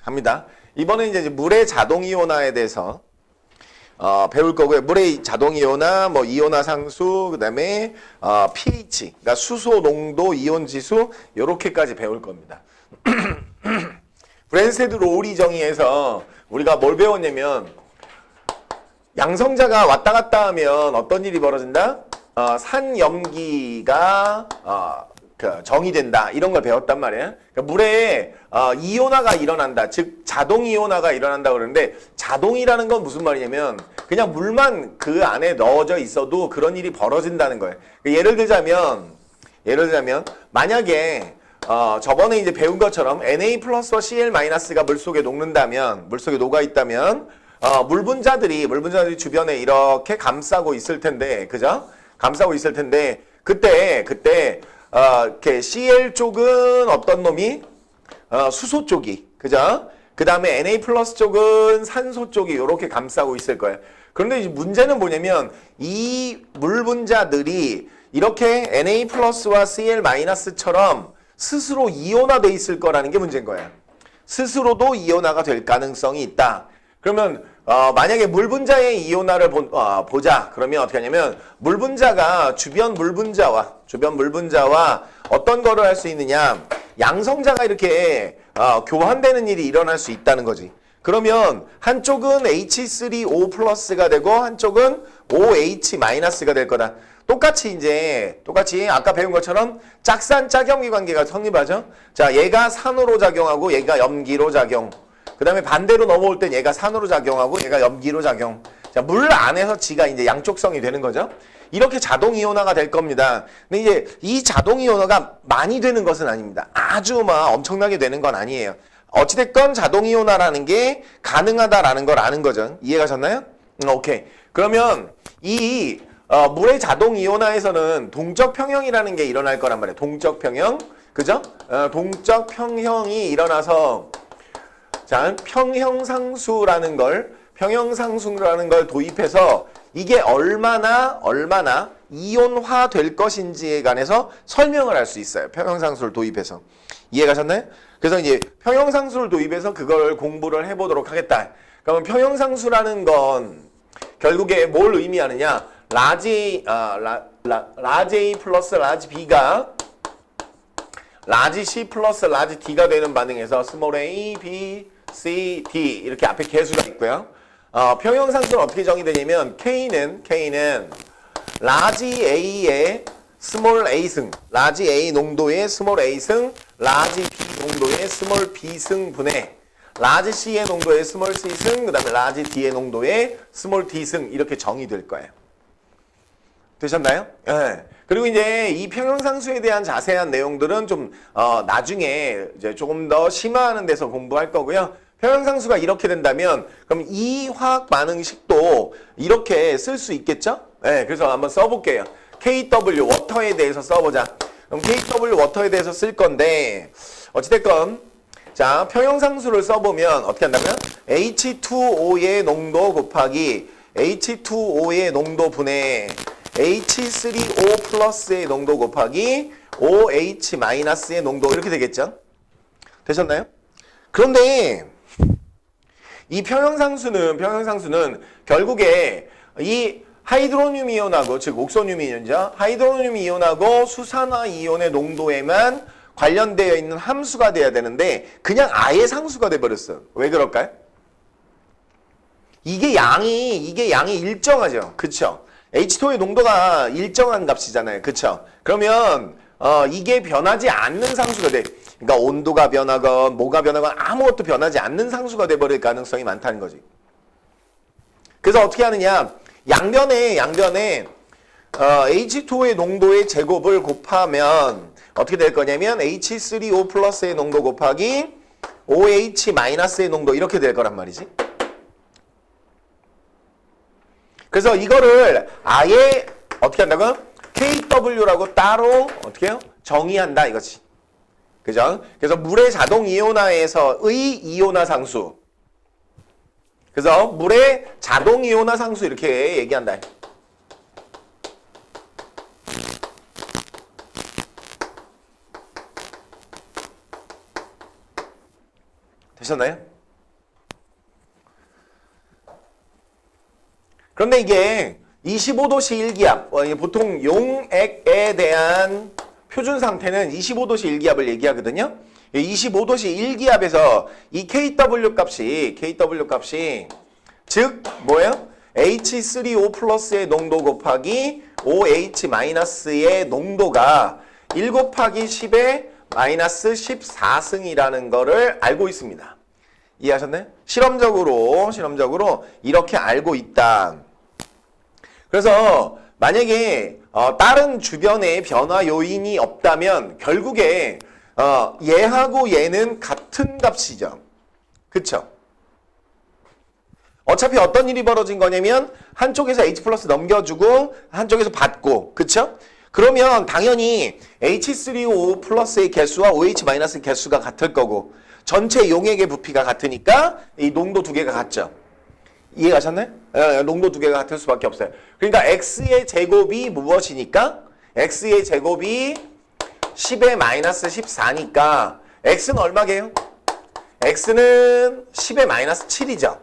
합니다. 이번에 이제 물의 자동 이온화에 대해서 배울 거고요. 물의 자동 이온화, 뭐 이온화 상수, 그다음에 pH, 그러니까 수소 농도, 이온 지수 요렇게까지 배울 겁니다. 브랜스테드 로우리 정의에서 우리가 뭘 배웠냐면 양성자가 왔다 갔다 하면 어떤 일이 벌어진다? 산염기가 정의된다. 이런 걸 배웠단 말이에요. 그러니까 물에 이온화가 일어난다. 즉 자동 이온화가 일어난다 그러는데 자동이라는 건 무슨 말이냐면 그냥 물만 그 안에 넣어져 있어도 그런 일이 벌어진다는 거예요. 그러니까 예를 들자면 만약에 저번에 이제 배운 것처럼 Na 플러스와 Cl 마이너스가 물속에 녹는다면, 물속에 녹아 있다면 물 분자들이 주변에 이렇게 감싸고 있을 텐데, 그죠? 감싸고 있을 텐데 그때 이렇게 Cl 쪽은 어떤 놈이 수소 쪽이, 그죠? 그 다음에 Na 플러스 쪽은 산소 쪽이 이렇게 감싸고 있을 거예요. 그런데 이제 문제는 뭐냐면 이 물 분자들이 이렇게 Na 플러스와 Cl 마이너스처럼 스스로 이온화돼 있을 거라는 게 문제인 거예요. 스스로도 이온화가 될 가능성이 있다. 그러면 만약에 물 분자의 이온화를 보자. 그러면 어떻게 하냐면 물 분자가 주변 물 분자와 어떤 거를 할 수 있느냐? 양성자가 이렇게 교환되는 일이 일어날 수 있다는 거지. 그러면 한쪽은 H3O 플러스가 되고 한쪽은 OH 마이너스가 될 거다. 똑같이 아까 배운 것처럼 짝산-짝염기 관계가 성립하죠. 자, 얘가 산으로 작용하고 얘가 염기로 작용. 그 다음에 반대로 넘어올 땐 얘가 산으로 작용하고 얘가 염기로 작용. 자, 물 안에서 지가 이제 양쪽성이 되는 거죠. 이렇게 자동 이온화가 될 겁니다. 근데 이제 이 자동 이온화가 많이 되는 것은 아닙니다. 아주 막 엄청나게 되는 건 아니에요. 어찌됐건 자동 이온화라는 게 가능하다라는 걸 아는 거죠. 이해가셨나요? 오케이. 그러면 이 물의 자동 이온화에서는 동적 평형이라는 게 일어날 거란 말이에요. 동적 평형. 그죠? 동적 평형이 일어나서 자, 평형상수라는 걸 도입해서 이게 얼마나 이온화 될 것인지에 관해서 설명을 할 수 있어요. 평형상수를 도입해서. 이해가셨나요? 그래서 이제 평형상수를 도입해서 그걸 공부를 해보도록 하겠다. 그러면 평형상수라는 건 결국에 뭘 의미하느냐? 라지 A 플러스 라지 B가 라지 C 플러스 라지 D가 되는 반응에서 스몰 a, B, C, D 이렇게 앞에 개수가 있고요. 평형상수는 어떻게 정의되냐면 K는 라지 A의 스몰 A승, 라지 A 농도의 스몰 A승, 라지 B 농도의 스몰 B승 분의 라지 C의 농도의 스몰 C승, 그 다음에 라지 D의 농도의 스몰 D승 이렇게 정의될 거예요. 되셨나요? 네. 그리고 이제 이 평형상수에 대한 자세한 내용들은 좀 나중에 이제 조금 더 심화하는 데서 공부할 거고요. 평형상수가 이렇게 된다면 그럼 이 화학 반응식도 이렇게 쓸 수 있겠죠? 네, 그래서 한번 써볼게요. KW 워터에 대해서 써보자. 그럼 KW 워터에 대해서 쓸 건데 어찌됐건 자 평형상수를 써보면 어떻게 한다면 H2O의 농도 곱하기 H2O의 농도 분의 H3O 플러스의 농도 곱하기 OH 마이너스의 농도 이렇게 되겠죠? 되셨나요? 그런데 이 평형상수는 결국에 이 하이드로늄 이온하고 즉 옥소늄 이온이죠. 하이드로늄 이온하고 수산화 이온의 농도에만 관련되어 있는 함수가 돼야 되는데 그냥 아예 상수가 돼 버렸어요. 왜 그럴까요? 이게 양이 일정하죠. 그쵸? H2O의 농도가 일정한 값이잖아요. 그쵸? 그러면 이게 변하지 않는 상수가 돼. 그러니까 온도가 변하건 뭐가 변하건 아무것도 변하지 않는 상수가 돼버릴 가능성이 많다는 거지. 그래서 어떻게 하느냐? 양변에 H2O의 농도의 제곱을 곱하면 어떻게 될 거냐면 H3O 플러스의 농도 곱하기 OH 마이너스의 농도 이렇게 될 거란 말이지. 그래서 이거를 아예 어떻게 한다고? KW라고 따로 어떻게 해요? 정의한다 이거지. 그죠? 그래서 물의 자동 이온화에서의 이온화 상수. 그래서 물의 자동 이온화 상수 이렇게 얘기한다. 되셨나요? 그런데 이게 25도씨 1기압, 보통 용액에 대한 표준 상태는 25도씨 1기압을 얘기하거든요. 25도씨 1기압에서 이 KW 값이 즉 뭐예요? H3O 플러스의 농도 곱하기 OH-의 농도가 1 곱하기 10의 마이너스 14승이라는 거를 알고 있습니다. 이해하셨나요? 실험적으로 이렇게 알고 있다. 그래서 만약에 다른 주변에 변화 요인이 없다면 결국에 얘하고 얘는 같은 값이죠. 그쵸? 어차피 어떤 일이 벌어진 거냐면 한쪽에서 H 플러스 넘겨주고 한쪽에서 받고, 그쵸? 그러면 당연히 H3O 플러스의 개수와 OH 마이너스의 개수가 같을 거고 전체 용액의 부피가 같으니까 이 농도 두 개가 같죠. 이해가셨나요? 농도 두 개가 같을 수밖에 없어요. 그러니까 X의 제곱이 무엇이니까? X의 제곱이 10의 마이너스 14니까 X는 얼마게요? X는 10의 마이너스 7이죠.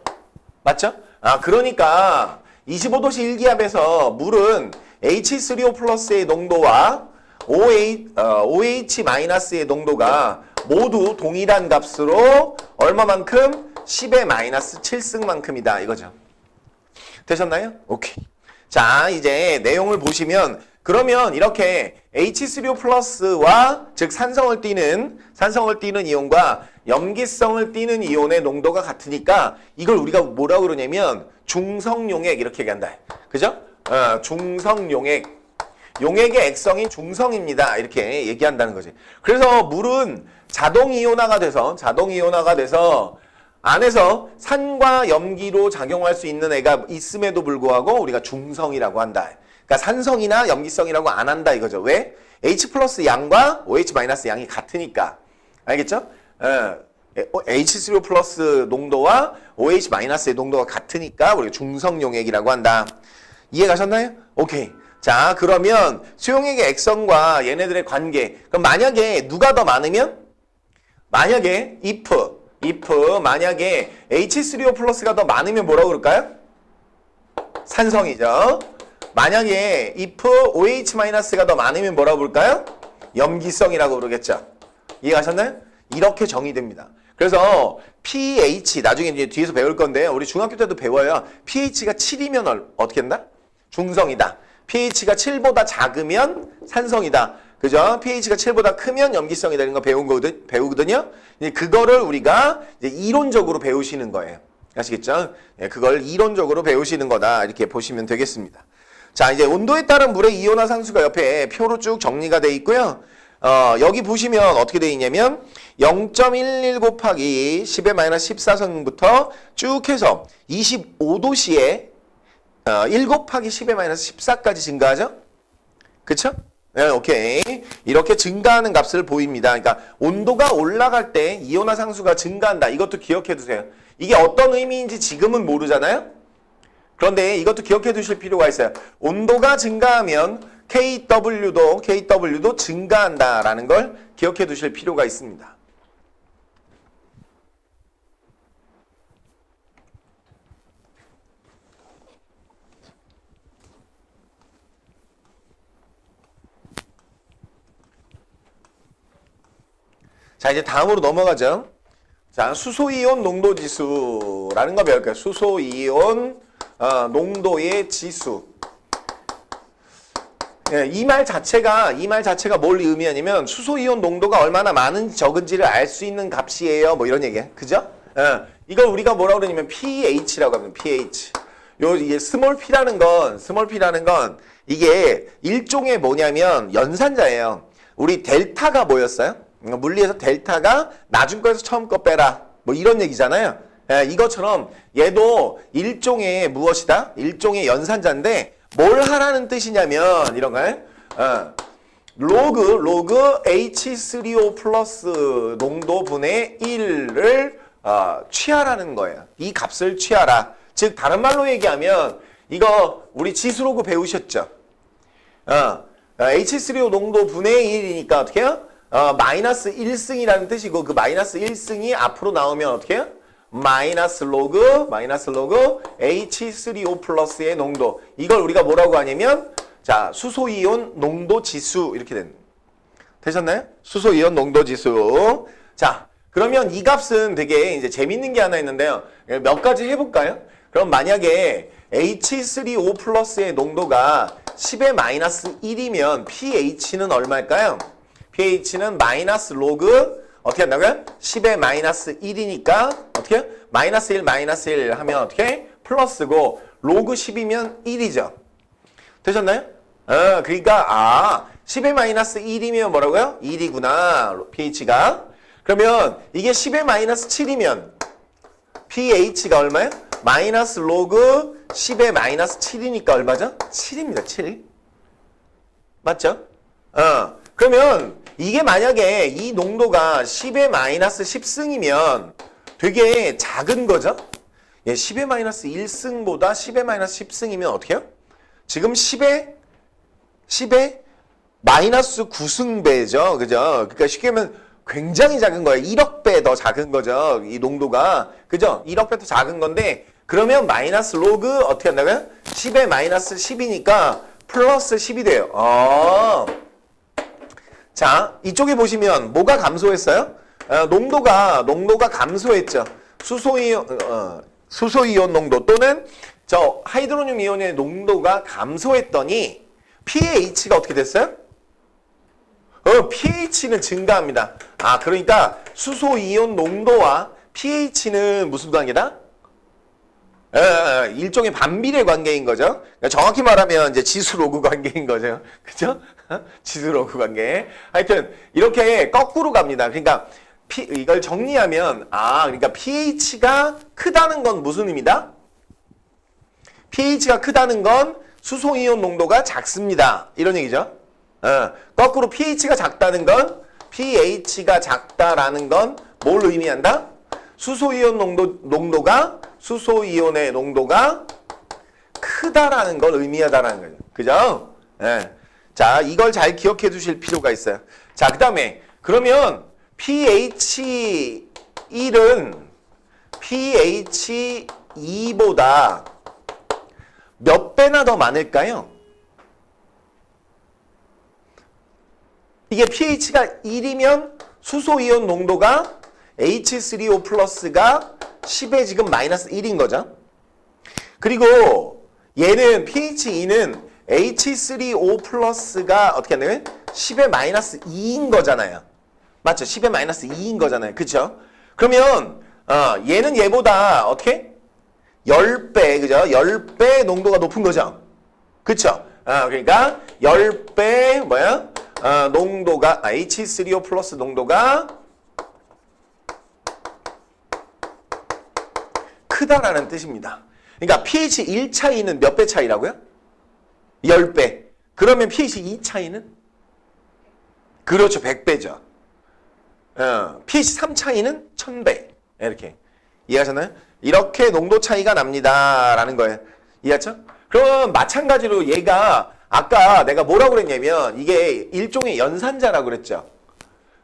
맞죠? 그러니까 25도씨 1기압에서 물은 H3O 플러스의 농도와 OH-의 농도가 모두 동일한 값으로 얼마만큼? 10의 마이너스 7승만큼이다 이거죠. 되셨나요? 오케이. 자, 이제 내용을 보시면 그러면 이렇게 H3O 플러스와 즉 산성을 띠는 이온과 염기성을 띠는 이온의 농도가 같으니까 이걸 우리가 뭐라고 그러냐면 중성용액 이렇게 얘기한다. 그죠? 중성용액. 용액의 액성이 중성입니다. 이렇게 얘기한다는 거지. 그래서 물은 자동 이온화가 돼서 안에서 산과 염기로 작용할 수 있는 애가 있음에도 불구하고 우리가 중성이라고 한다. 그러니까 산성이나 염기성이라고 안 한다 이거죠. 왜? H 플러스 양과 OH 마이너스 양이 같으니까. 알겠죠? H3O 플러스 농도와 OH 마이너스의 농도가 같으니까 우리가 중성용액이라고 한다. 이해 가셨나요? 오케이. 자, 그러면 수용액의 액성과 얘네들의 관계. 그럼 만약에 누가 더 많으면? 만약에 만약에 H3O 플러스가 더 많으면 뭐라고 그럴까요? 산성이죠. 만약에 OH-가 더 많으면 뭐라고 부를까요? 염기성이라고 부르겠죠. 이해가셨나요? 이렇게 정의됩니다. 그래서 pH, 나중에 이제 뒤에서 배울 건데 우리 중학교 때도 배워요. pH가 7이면 어떻게 된다? 중성이다. pH가 7보다 작으면 산성이다. 그죠? pH가 7보다 크면 염기성이다. 이런 거 배우거든요. 이제 그거를 우리가 이제 이론적으로 배우시는 거예요. 아시겠죠? 예, 그걸 이론적으로 배우시는 거다. 이렇게 보시면 되겠습니다. 자, 이제 온도에 따른 물의 이온화 상수가 옆에 표로 쭉 정리가 돼 있고요. 여기 보시면 어떻게 돼 있냐면 0.11 곱하기 10의 마이너스 14성부터 쭉 해서 25도씨에 1 곱하기 10의 마이너스 14까지 증가하죠? 그쵸? 네, 오케이. 이렇게 증가하는 값을 보입니다. 그러니까 온도가 올라갈 때 이온화 상수가 증가한다. 이것도 기억해 두세요. 이게 어떤 의미인지 지금은 모르잖아요? 그런데 이것도 기억해 두실 필요가 있어요. 온도가 증가하면 KW도 증가한다라는 걸 기억해 두실 필요가 있습니다. 자, 이제 다음으로 넘어가죠. 자, 수소이온 농도지수라는 거 배울까요? 수소이온 농도의 지수. 예, 이 말 자체가 뭘 의미하냐면 수소이온 농도가 얼마나 많은지 적은지를 알 수 있는 값이에요. 뭐 이런 얘기야. 그죠? 예, 이걸 우리가 뭐라고 그러냐면 pH라고 합니다. pH. 이게 스몰 p라는 건 이게 일종의 뭐냐면 연산자예요. 우리 델타가 뭐였어요? 물리에서 델타가 나중 거에서 처음 거 빼라. 뭐 이런 얘기잖아요. 예, 이것처럼 얘도 일종의 무엇이다? 일종의 연산자인데 뭘 하라는 뜻이냐면 이런 거예요. 로그 H3O 플러스 농도 분의 1을 취하라는 거예요. 이 값을 취하라. 즉 다른 말로 얘기하면 이거 우리 지수로그 배우셨죠? H3O 농도 분의 1이니까 어떻게 해요? 마이너스 1승이라는 뜻이고 그 마이너스 1승이 앞으로 나오면 어떻게 해요? 마이너스 로그 H3O 플러스의 농도. 이걸 우리가 뭐라고 하냐면 자, 수소이온 농도 지수 이렇게 되셨나요? 수소이온 농도 지수. 자, 그러면 이 값은 되게 이제 재밌는 게 하나 있는데요. 몇 가지 해볼까요? 그럼 만약에 H3O 플러스의 농도가 10의 마이너스 1이면 pH는 얼마일까요? pH는 마이너스 로그 어떻게 한다고요? 10의 마이너스 1이니까 어떻게 해요? 마이너스 1 하면 어떻게? 플러스고 로그 10이면 1이죠. 되셨나요? 그러니까 10의 마이너스 1이면 뭐라고요? 1이구나. pH가. 그러면 이게 10의 마이너스 7이면 pH가 얼마예요? 마이너스 로그 10의 마이너스 7이니까 얼마죠? 7입니다. 7. 맞죠? 그러면 이게 만약에 이 농도가 10의 마이너스 10승이면 되게 작은 거죠? 예, 10의 마이너스 1승보다 10의 마이너스 10승이면 어떻게 해요? 지금 10의 마이너스 9승배죠. 그죠? 그러니까 쉽게 하면 굉장히 작은 거예요. 1억 배 더 작은 거죠. 이 농도가. 그죠? 1억 배 더 작은 건데 그러면 마이너스 로그 어떻게 한다고요? 10의 마이너스 10이니까 플러스 10이 돼요. 자, 이쪽에 보시면 뭐가 감소했어요? 농도가 감소했죠. 수소이온 농도 또는 저 하이드로늄 이온의 농도가 감소했더니 pH가 어떻게 됐어요? pH는 증가합니다. 그러니까 수소이온 농도와 pH는 무슨 관계다? 일종의 반비례 관계인 거죠. 그러니까 정확히 말하면 이제 지수로그 관계인 거죠. 그죠? 지수로그 관계. 하여튼 이렇게 거꾸로 갑니다. 그러니까 이걸 정리하면 그러니까 pH가 크다는 건 무슨 의미다? pH가 크다는 건 수소이온 농도가 작습니다. 이런 얘기죠. 거꾸로 pH가 작다는 건 pH가 작다라는 건 뭘 의미한다? 수소이온 수소이온의 농도가 크다라는 걸 의미하다라는 거죠. 그죠? 자, 이걸 잘 기억해 두실 필요가 있어요. 자, 그 다음에 그러면 pH1은 pH2보다 몇 배나 더 많을까요? 이게 pH가 1이면 수소이온 농도가 H3O 플러스가 10에 지금 마이너스 1인 거죠. 그리고 얘는 pH2는 H3O 플러스가 어떻게 한다면 10의 마이너스 2인 거잖아요. 맞죠? 10의 마이너스 2인 거잖아요. 그쵸? 그러면 얘는 얘보다 어떻게? 10배, 그죠? 10배 농도가 높은 거죠. 그쵸? 그러니까 10배 뭐야? 농도가 H3O 플러스 농도가 크다라는 뜻입니다. 그러니까 pH 1 차이는 몇 배 차이라고요? 10배. 그러면 pH 2 차이는? 그렇죠. 100배죠. pH 3 차이는 1000배. 이렇게. 이해하셨나요? 이렇게 농도 차이가 납니다. 라는 거예요. 이해했죠? 그럼 마찬가지로 얘가 아까 내가 뭐라고 그랬냐면 이게 일종의 연산자라고 그랬죠.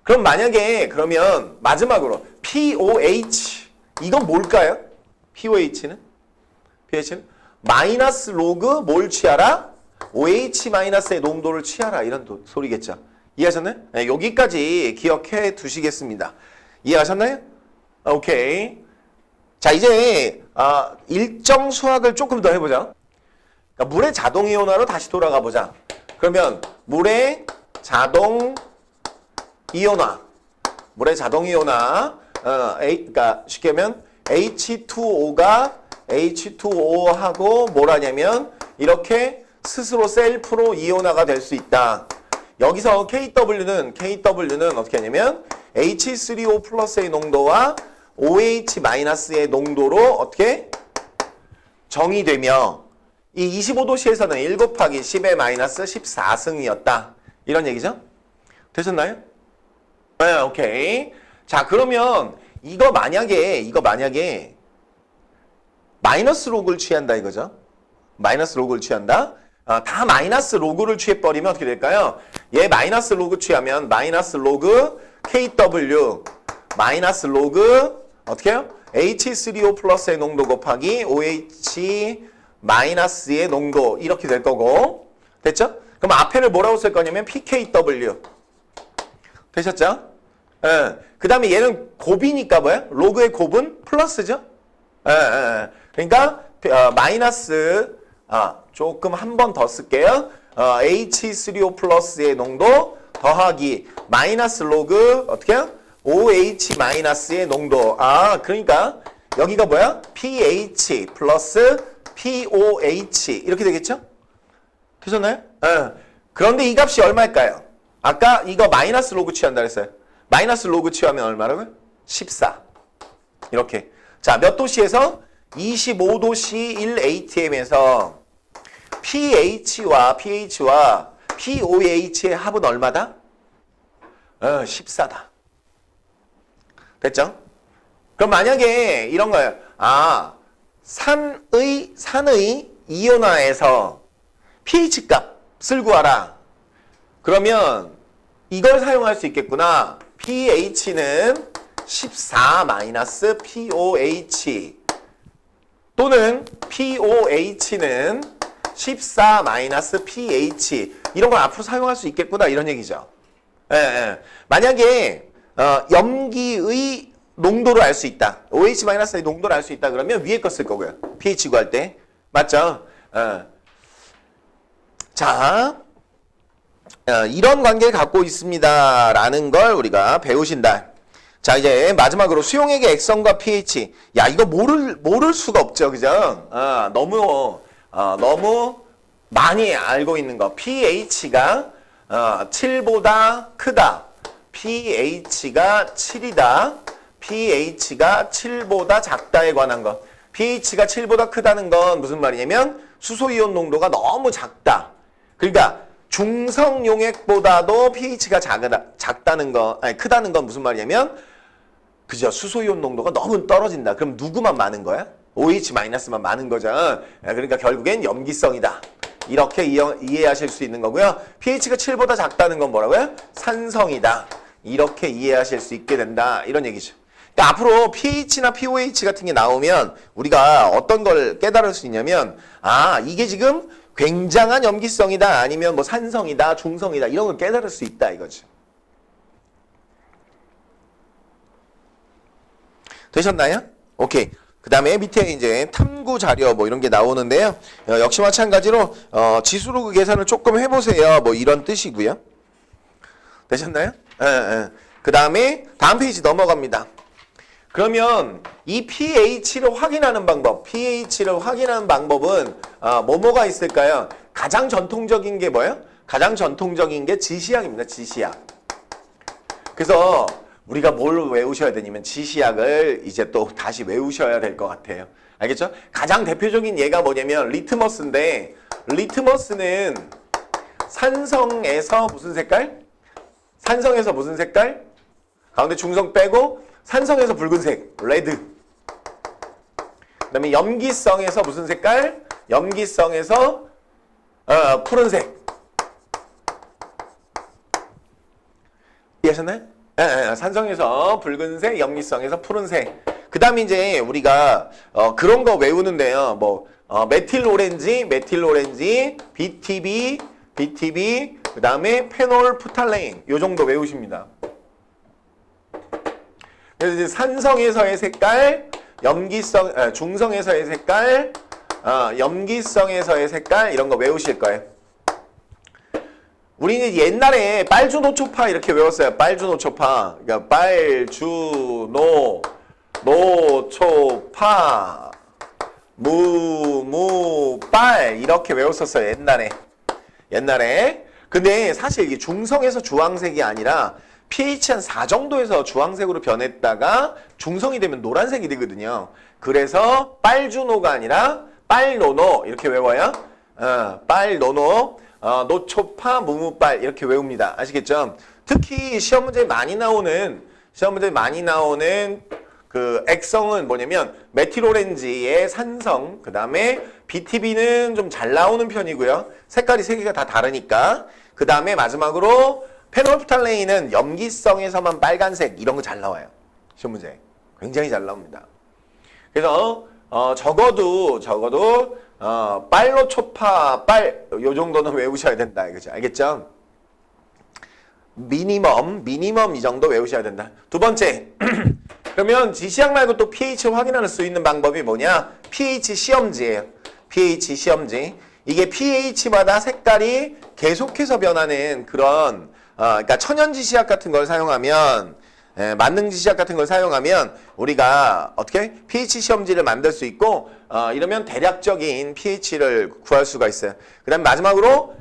그럼 만약에 그러면 마지막으로 POH 이건 뭘까요? POH는? 마이너스 로그 뭘 취하라? OH 마이너스의 농도를 취하라. 이런 소리겠죠. 이해하셨나요? 네, 여기까지 기억해 두시겠습니다. 이해하셨나요? 오케이. 자, 이제 일정 수학을 조금 더 해보자. 그러니까 물의 자동 이온화로 다시 돌아가 보자. 그러면 물의 자동 이온화. 그러니까 쉽게 하면 H2O가 H2O하고 뭘 하냐면 이렇게 스스로 셀프로 이온화가 될 수 있다. 여기서 KW는 어떻게 하냐면 H3O 플러스의 농도와 OH 마이너스의 농도로 어떻게 정의되며 이 25도씨에서는 1 곱하기 10의 마이너스 14승이었다. 이런 얘기죠? 되셨나요? 네, 오케이. 자, 그러면 이거 만약에 마이너스 로그를 취한다 이거죠? 마이너스 로그를 취한다? 다 마이너스 로그를 취해버리면 어떻게 될까요? 얘 마이너스 로그 취하면 마이너스 로그 KW 마이너스 로그 어떻게 해요? H3O 플러스의 농도 곱하기 OH 마이너스의 농도 이렇게 될 거고 됐죠? 그럼 앞에를 뭐라고 쓸 거냐면 pKW 되셨죠? 예. 그 다음에 얘는 곱이니까 뭐야? 로그의 곱은 플러스죠? 예, 예. 그러니까 마이너스 조금 한 번 더 쓸게요. H3O 플러스의 농도 더하기 마이너스 로그 어떻게 해요? OH 마이너스의 농도. 그러니까 여기가 뭐야? pH 플러스 POH 이렇게 되겠죠? 되셨나요? 그런데 이 값이 얼마일까요? 아까 이거 마이너스 로그 취한다 그랬어요. 마이너스 로그 취하면 얼마라고요? 14. 이렇게. 자, 몇 도씨에서? 25도씨 1atm에서 pH와 POH의 합은 얼마다? 14다. 됐죠? 그럼 만약에 이런 거예요. 산의 이온화에서 pH 값을 구하라. 그러면 이걸 사용할 수 있겠구나. pH는 14 마이너스 POH 또는 POH는 14 마이너스 pH 이런 걸 앞으로 사용할 수 있겠구나 이런 얘기죠. 만약에 염기의 농도를 알 수 있다. OH 마이너스의 농도를 알 수 있다. 그러면 위에 거 쓸 거고요. pH 구할 때. 맞죠? 자, 이런 관계를 갖고 있습니다라는 걸 우리가 배우신다. 자, 이제 마지막으로 수용액의 액성과 pH. 야, 이거 모를 수가 없죠. 그죠? 너무 많이 알고 있는 거. pH가 7보다 크다. pH가 7이다. pH가 7보다 작다에 관한 거. pH가 7보다 크다는 건 무슨 말이냐면 수소이온 농도가 너무 작다. 그러니까 중성용액보다도 pH가 작다는 거, 크다는 건 무슨 말이냐면 그죠? 수소이온 농도가 너무 떨어진다. 그럼 누구만 많은 거야? OH-만 많은 거죠. 그러니까 결국엔 염기성이다. 이렇게 이해하실 수 있는 거고요. pH가 7보다 작다는 건 뭐라고요? 산성이다. 이렇게 이해하실 수 있게 된다. 이런 얘기죠. 그러니까 앞으로 pH나 POH 같은 게 나오면 우리가 어떤 걸 깨달을 수 있냐면 이게 지금 굉장한 염기성이다. 아니면 뭐 산성이다. 중성이다. 이런 걸 깨달을 수 있다. 이거죠. 되셨나요? 오케이. 그 다음에 밑에 이제 탐구 자료 뭐 이런 게 나오는데요. 역시 마찬가지로 지수로그 계산을 조금 해보세요. 뭐 이런 뜻이고요. 되셨나요? 그 다음에 다음 페이지 넘어갑니다. 그러면 이 pH를 확인하는 방법, pH를 확인하는 방법은 뭐가 있을까요? 가장 전통적인 게 뭐예요? 가장 전통적인 게 지시약입니다. 지시약. 그래서 우리가 뭘 외우셔야 되냐면 지시약을 이제 또 다시 외우셔야 될 것 같아요. 알겠죠? 가장 대표적인 예가 뭐냐면 리트머스인데 리트머스는 산성에서 무슨 색깔? 산성에서 무슨 색깔? 가운데 중성 빼고 산성에서 붉은색, 레드. 그 다음에 염기성에서 무슨 색깔? 염기성에서 푸른색. 이해하셨나요? 산성에서 붉은색, 염기성에서 푸른색. 그 다음에 이제 우리가 그런 거 외우는데요. 뭐 메틸 오렌지, BTB, 그 다음에 페놀 프탈레인 요 정도 외우십니다. 그래서 이제 산성에서의 색깔, 중성에서의 색깔, 염기성에서의 색깔 이런 거 외우실 거예요. 우리는 옛날에 빨주노초파 이렇게 외웠어요. 빨주노초파. 그러니까 노초파, 빨 이렇게 외웠었어요. 옛날에. 근데 사실 이게 중성에서 주황색이 아니라 pH 한 4 정도에서 주황색으로 변했다가 중성이 되면 노란색이 되거든요. 그래서 빨주노가 아니라 빨노노 이렇게 외워요. 빨노노, 노초파, 무무빨 이렇게 외웁니다. 아시겠죠? 특히 시험 문제에 많이 나오는 그 액성은 뭐냐면 메틸오렌지의 산성, 그 다음에 BTB는 좀 잘 나오는 편이고요. 색깔이 3개가 다 다르니까. 그 다음에 마지막으로 페놀프탈레인은 염기성에서만 빨간색 이런 거 잘 나와요. 시험 문제 굉장히 잘 나옵니다. 그래서 적어도 빨로 초파 요 정도는 외우셔야 된다. 그죠? 알겠죠? 미니멈 이 정도 외우셔야 된다. 두 번째. 그러면 지시학 말고 또 pH를 확인할 수 있는 방법이 뭐냐? pH 시험지예요. pH 시험지. 이게 pH마다 색깔이 계속해서 변하는 그런 그러니까 천연지시학 같은 걸 사용하면 만능지시학 같은 걸 사용하면 우리가 어떻게 pH 시험지를 만들 수 있고 이러면 대략적인 pH를 구할 수가 있어요. 그다음 마지막으로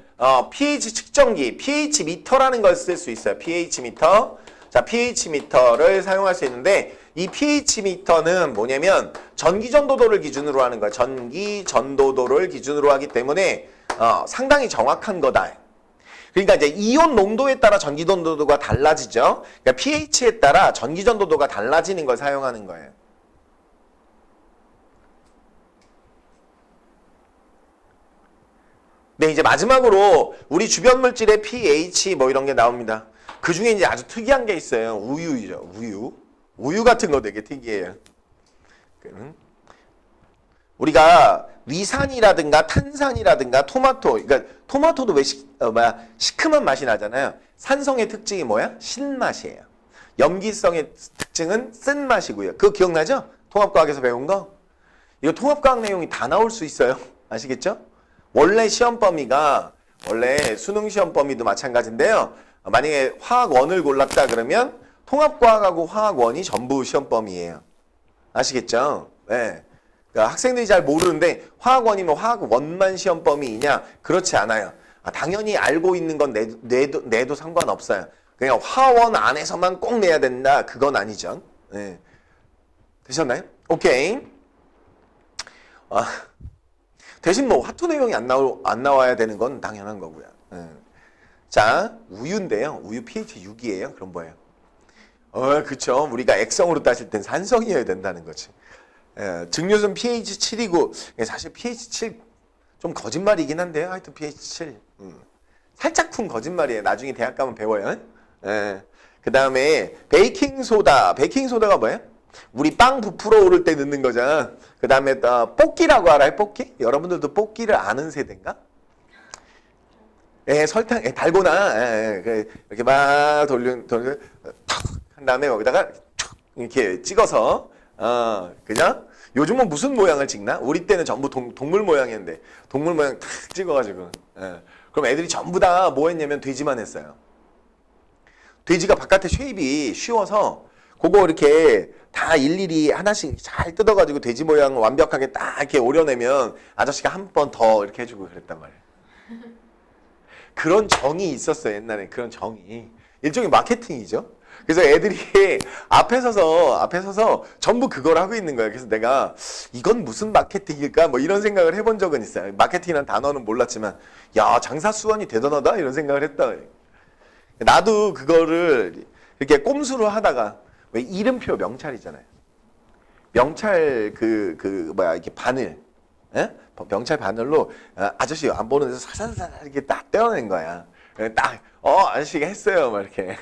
pH 측정기, pH 미터라는 걸 쓸 수 있어요. pH 미터. 자, pH 미터를 사용할 수 있는데 이 pH 미터는 뭐냐면 전기 전도도를 기준으로 하는 거야. 전기 전도도를 기준으로 하기 때문에 상당히 정확한 거다. 그러니까 이제 이온 농도에 따라 전기 전도도가 달라지죠. 그러니까 pH에 따라 전기 전도도가 달라지는 걸 사용하는 거예요. 네, 이제 마지막으로 우리 주변 물질의 pH 뭐 이런 게 나옵니다. 그 중에 이제 아주 특이한 게 있어요. 우유죠. 우유 같은 거 되게 특이해요. 우리가 위산이라든가 탄산이라든가 토마토, 그러니까 토마토도 왜 시큼한 맛이 나잖아요. 산성의 특징이 뭐야? 신맛이에요. 염기성의 특징은 쓴 맛이고요. 그거 기억나죠? 통합과학에서 배운 거? 이거 통합과학 내용이 다 나올 수 있어요. 아시겠죠? 원래 시험 범위가 원래 수능 시험 범위도 마찬가지인데요. 만약에 화학원을 골랐다 그러면 통합과학하고 화학원이 전부 시험 범위예요. 아시겠죠? 네. 그러니까 학생들이 잘 모르는데 화학원이면 화학원만 시험 범위이냐? 그렇지 않아요. 당연히 알고 있는 건 내도 상관없어요. 그냥 화원 안에서만 꼭 내야 된다. 그건 아니죠. 네. 되셨나요? 오케이. 대신 뭐 화투 내용이 안 나와야 되는 건 당연한 거고요. 자, 우유인데요. 우유 pH 6이에요. 그럼 뭐예요? 그쵸. 우리가 액성으로 따질 땐 산성이어야 된다는 거지. 증류sun pH 7이고 사실 pH 7 좀 거짓말이긴 한데요. 하여튼 pH 7 살짝쿵 거짓말이에요. 나중에 대학 가면 배워요. 그 다음에 베이킹소다. 베이킹소다가 뭐예요? 우리 빵 부풀어 오를 때 넣는 거잖아. 그 다음에 볶기라고 알아요? 볶기? 여러분들도 볶기를 아는 세대인가? 설탕, 달고나 이렇게 막 한 다음에 거기다가 이렇게 찍어서 그죠? 요즘은 무슨 모양을 찍나? 우리 때는 전부 동물 모양이었는데 동물 모양 탁 찍어가지고 그럼 애들이 전부 다 뭐 했냐면 돼지만 했어요. 돼지가 바깥에 쉐입이 쉬워서 그거 이렇게 다 일일이 하나씩 잘 뜯어가지고 돼지 모양 완벽하게 딱 이렇게 오려내면 아저씨가 한 번 더 이렇게 해주고 그랬단 말이에요. 그런 정이 있었어요. 옛날에 그런 정이. 일종의 마케팅이죠. 그래서 애들이 앞에 서서 전부 그걸 하고 있는 거예요. 그래서 내가 이건 무슨 마케팅일까? 뭐 이런 생각을 해본 적은 있어요. 마케팅이라는 단어는 몰랐지만 야, 장사 수완이 대단하다 이런 생각을 했다. 나도 그거를 이렇게 꼼수로 하다가 왜 이름표 명찰이잖아요. 명찰 이렇게 바늘, 명찰 바늘로 아저씨 안 보는 데서 사사사 이렇게 딱 떼어낸 거야. 딱 아저씨가 했어요, 막 이렇게.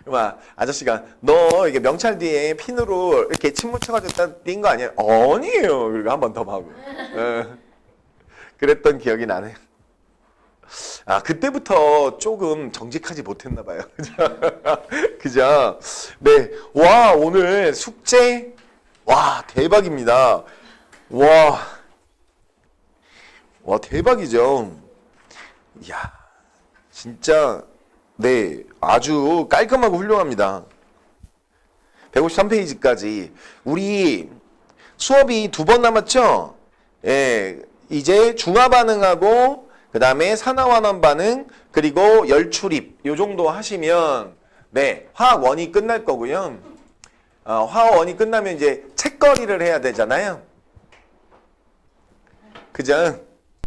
막 아저씨가 너 이게 명찰 뒤에 핀으로 이렇게 침 묻혀가지고 띈 거 아니야? 아니에요. 그리고 한 번 더 하고. 그랬던 기억이 나네요. 그때부터 조금 정직하지 못했나 봐요. 그죠? 네. 와, 오늘 숙제, 와, 대박입니다. 와, 대박이죠. 이야, 진짜, 네. 아주 깔끔하고 훌륭합니다. 153페이지까지. 우리 수업이 2번 남았죠? 예. 이제 중화 반응하고 그 다음에 산화환원 반응, 그리고 열출입 요 정도 하시면 네, 화학원이 끝날 거고요. 화학원이 끝나면 이제 책거리를 해야 되잖아요. 그죠?